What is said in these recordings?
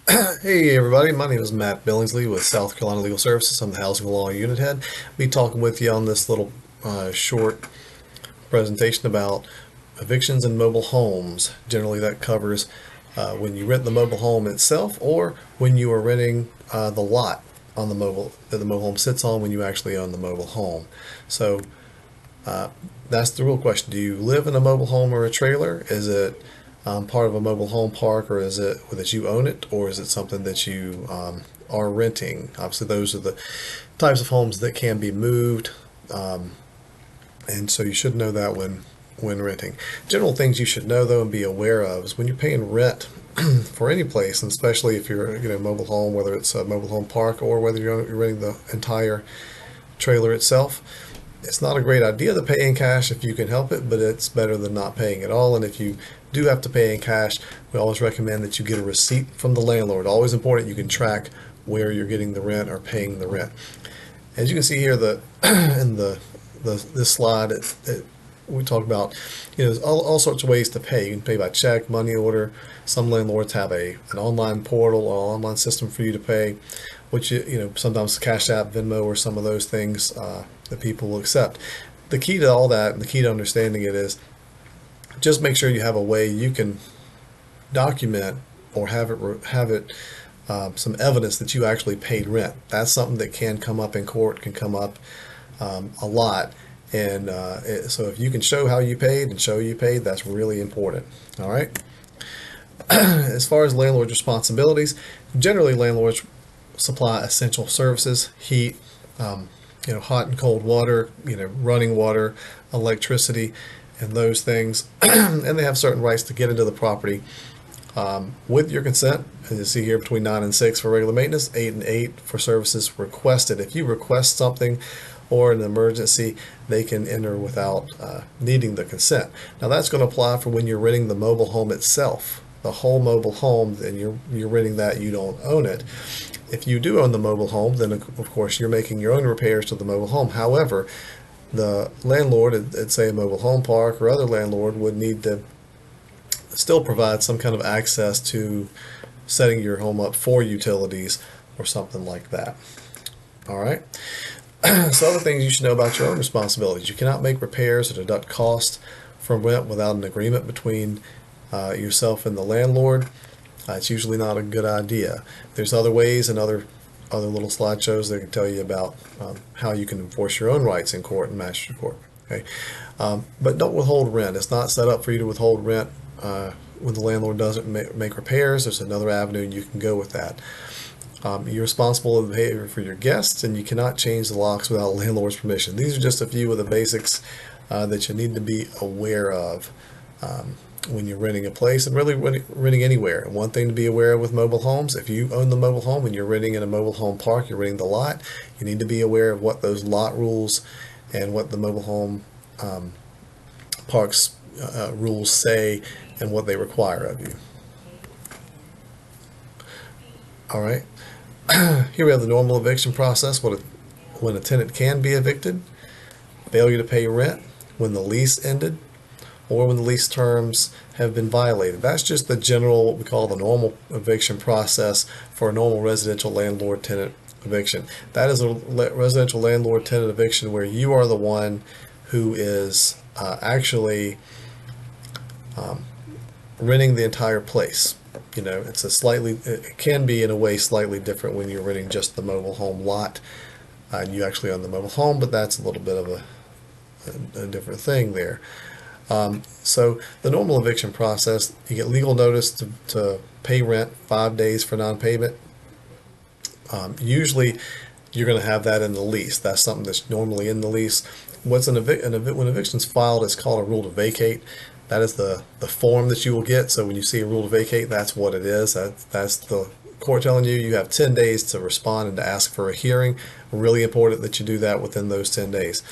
Hey everybody, my name is Matt Billingsley with South Carolina Legal Services. I'm the Housing Law Unit Head. I'll be talking with you on this little short presentation about evictions and mobile homes. Generally, that covers when you rent the mobile home itself or when you are renting the lot on the mobile that the mobile home sits on when you actually own the mobile home. So that's the real question. Do you live in a mobile home or a trailer? Is it part of a mobile home park, or is it that you own it, or is it something that you are renting? Obviously, those are the types of homes that can be moved, and so you should know that when renting. General things you should know though and be aware of is when you're paying rent for any place, and especially if you're mobile home, whether it's a mobile home park or whether you're renting the entire trailer itself. It's not a great idea to pay in cash if you can help it, but it's better than not paying at all. And if you do have to pay in cash, we always recommend that you get a receipt from the landlord. Always important you can track where you're getting the rent or paying the rent. As you can see here, in this slide, we talk about there's all sorts of ways to pay. You can pay by check, money order. Some landlords have an online portal or online system for you to pay, which sometimes Cash App, Venmo, or some of those things that people will accept. The key to all that, and the key to understanding it, is just make sure you have a way you can document or have it some evidence that you actually paid rent. That's something that can come up in court, can come up a lot. And so if you can show how you paid and show you paid, that's really important. All right. As far as landlord responsibilities, generally landlords supply essential services: heat, hot and cold water, running water, electricity, and those things. And they have certain rights to get into the property with your consent. As you see here, between 9 and 6 for regular maintenance, 8 and 8 for services requested. If you request something or an emergency, they can enter without needing the consent. Now that's going to apply for when you're renting the mobile home itself, the whole mobile home, and you're renting that, you don't own it. If you do own the mobile home, then of course you're making your own repairs to the mobile home. However, the landlord at say a mobile home park or other landlord would need to still provide some kind of access to setting your home up for utilities or something like that. All right. So other things you should know about your own responsibilities: you cannot make repairs or deduct costs from rent without an agreement between yourself and the landlord. It's usually not a good idea. There's other ways and other little slideshows that can tell you about how you can enforce your own rights in court and magistrate court. Okay, but don't withhold rent. It's not set up for you to withhold rent when the landlord doesn't make repairs. There's another avenue you can go with that. You're responsible for your guests, and you cannot change the locks without landlord's permission. These are just a few of the basics that you need to be aware of when you're renting a place, and really renting anywhere. And one thing to be aware of with mobile homes: if you own the mobile home and you're renting in a mobile home park, you're renting the lot, you need to be aware of what those lot rules and what the mobile home parks rules say and what they require of you. All right. Here we have the normal eviction process: when a tenant can be evicted, failure to pay rent, when the lease ended, or when the lease terms have been violated. That's just the general, what we call the normal eviction process for a normal residential landlord-tenant eviction. That is a residential landlord-tenant eviction where you are the one who is actually renting the entire place. It can be in a way slightly different when you're renting just the mobile home lot and you actually own the mobile home, but that's a little bit of a different thing there. So the normal eviction process: you get legal notice to pay rent, 5 days for non-payment. Usually you're going to have that in the lease. That's something that's normally in the lease. When eviction's filed, it's called a rule to vacate. That is the form that you will get. So when you see a rule to vacate, that's what it is. That's the court telling you have 10 days to respond and to ask for a hearing. Really important that you do that within those 10 days.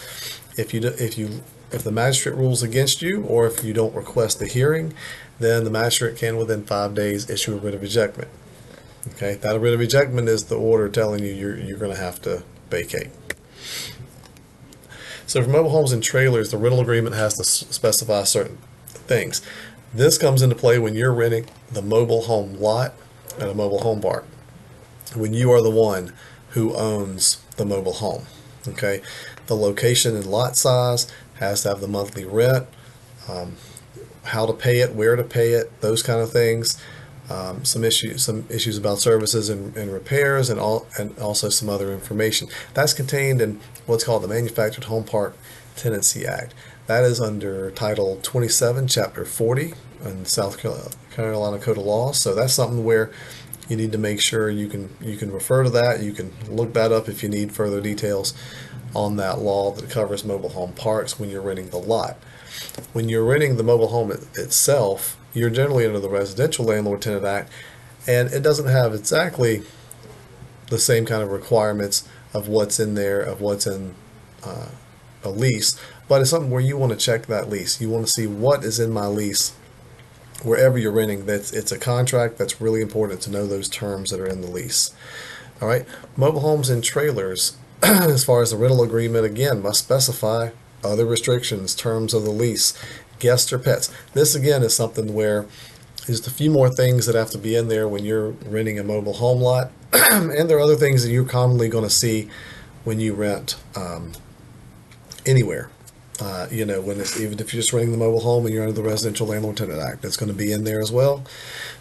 If the magistrate rules against you, or if you don't request the hearing, then the magistrate can within 5 days issue a writ of ejectment. Okay, that writ of ejectment is the order telling you you're going to have to vacate. So for mobile homes and trailers, the rental agreement has to specify certain things. This comes into play when you're renting the mobile home lot at a mobile home park when you are the one who owns the mobile home. Okay, the location and lot size has to have the monthly rent, how to pay it, where to pay it, those kind of things. Some issues about services and repairs, and also some other information that's contained in what's called the Manufactured Home Park Tenancy Act. That is under Title 27, Chapter 40 in South Carolina Code of Law. So that's something where you need to make sure you can refer to that. You can look that up if you need further details on that law that covers mobile home parks when you're renting the lot. When you're renting the mobile home itself, you're generally under the Residential Landlord-Tenant Act, and it doesn't have exactly the same kind of requirements of what's in there, of what's in a lease, but it's something where you want to check that lease. You want to see what is in my lease wherever you're renting. It's a contract. That's really important to know those terms that are in the lease. All right, mobile homes and trailers, as far as the rental agreement, again, must specify other restrictions, terms of the lease, guests or pets. This again is something where there's a few more things that have to be in there when you're renting a mobile home lot, and there are other things that you're commonly going to see when you rent anywhere. Even if you're just renting the mobile home and you're under the Residential Landlord-Tenant Act, that's going to be in there as well,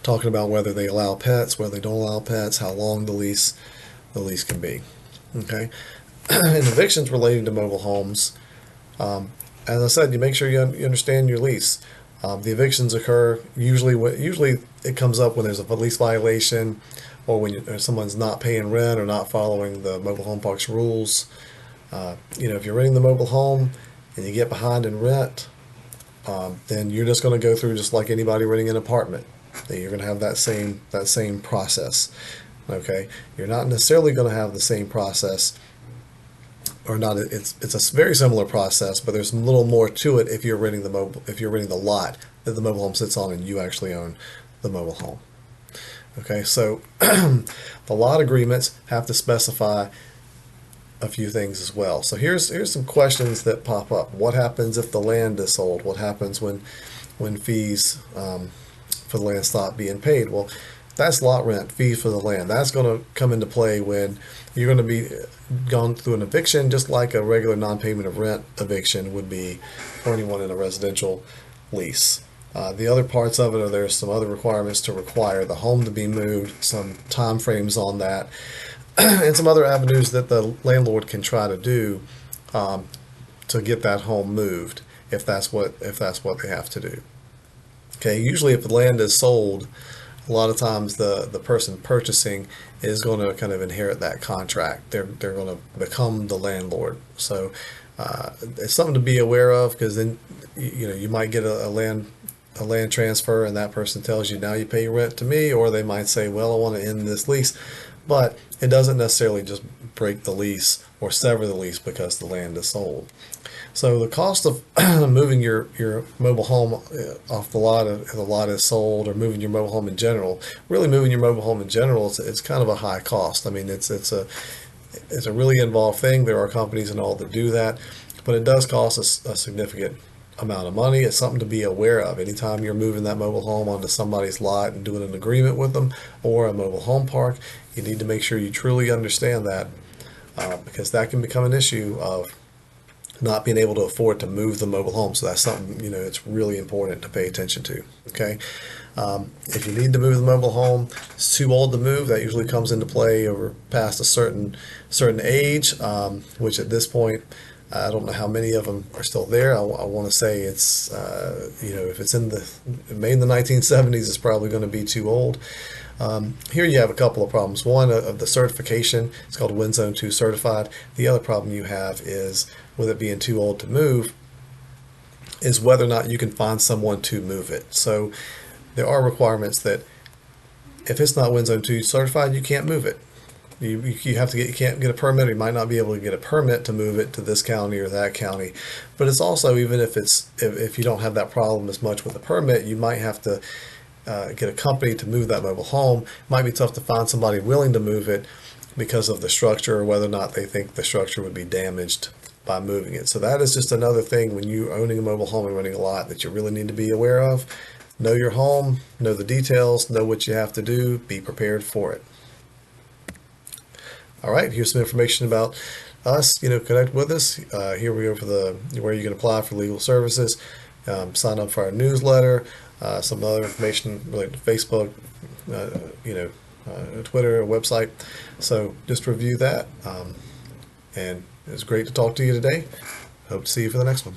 talking about whether they allow pets, whether they don't allow pets, how long the lease can be. Okay, and evictions relating to mobile homes. As I said, you make sure you understand your lease. The evictions occur usually it comes up when there's a lease violation, or when someone's not paying rent or not following the mobile home park's rules. If you're renting the mobile home and you get behind in rent, then you're just going to go through just like anybody renting an apartment. You're going to have that same process. Okay, you're not necessarily going to have the same process, or not. It's a very similar process, but there's a little more to it if you're renting the lot that the mobile home sits on and you actually own the mobile home. Okay, so the lot agreements have to specify a few things as well. So here's some questions that pop up. What happens if the land is sold? What happens when fees for the land stop being paid? Well, that's lot rent, fees for the land. That's going to come into play when you're going to be gone through an eviction, just like a regular non-payment of rent eviction would be for anyone in a residential lease. The other parts of it are there's some other requirements to require the home to be moved, some time frames on that, and some other avenues that the landlord can try to do to get that home moved if that's what they have to do. Okay, usually if the land is sold, a lot of times the person purchasing is going to kind of inherit that contract. They're going to become the landlord. So it's something to be aware of, because then you might get a land transfer and that person tells you now you pay rent to me, or they might say, well, I want to end this lease, but it doesn't necessarily just break the lease or sever the lease because the land is sold. So the cost of moving your mobile home off the lot if the lot is sold, or moving your mobile home in general, really moving your mobile home in general, it's kind of a high cost. I mean, it's a really involved thing. There are companies and all that do that, but it does cost a significant amount of money. It's something to be aware of. Anytime you're moving that mobile home onto somebody's lot and doing an agreement with them or a mobile home park, you need to make sure you truly understand that, because that can become an issue of not being able to afford to move the mobile home. So that's something, it's really important to pay attention to. Okay. If you need to move the mobile home, it's too old to move, that usually comes into play over past a certain age, which at this point, I don't know how many of them are still there. I want to say it's, if it's made in the 1970s, it's probably going to be too old. Here you have a couple of problems. One, of the certification, it's called Wind Zone 2 certified. The other problem you have is, with it being too old to move, is whether or not you can find someone to move it. So there are requirements that if it's not Wind Zone 2 certified, you can't move it. You can't get a permit, or you might not be able to get a permit to move it to this county or that county. But it's also, even if you don't have that problem as much with a permit, you might have to get a company to move that mobile home. It might be tough to find somebody willing to move it because of the structure, or whether or not they think the structure would be damaged by moving it. So that is just another thing when you're owning a mobile home and renting a lot that you really need to be aware of. know your home, know the details, know what you have to do, be prepared for it. All right, here's some information about us. Connect with us. Here we go for where you can apply for legal services, sign up for our newsletter, some other information related to Facebook, uh, you know, Twitter, website. So just review that. And it was great to talk to you today. Hope to see you for the next one.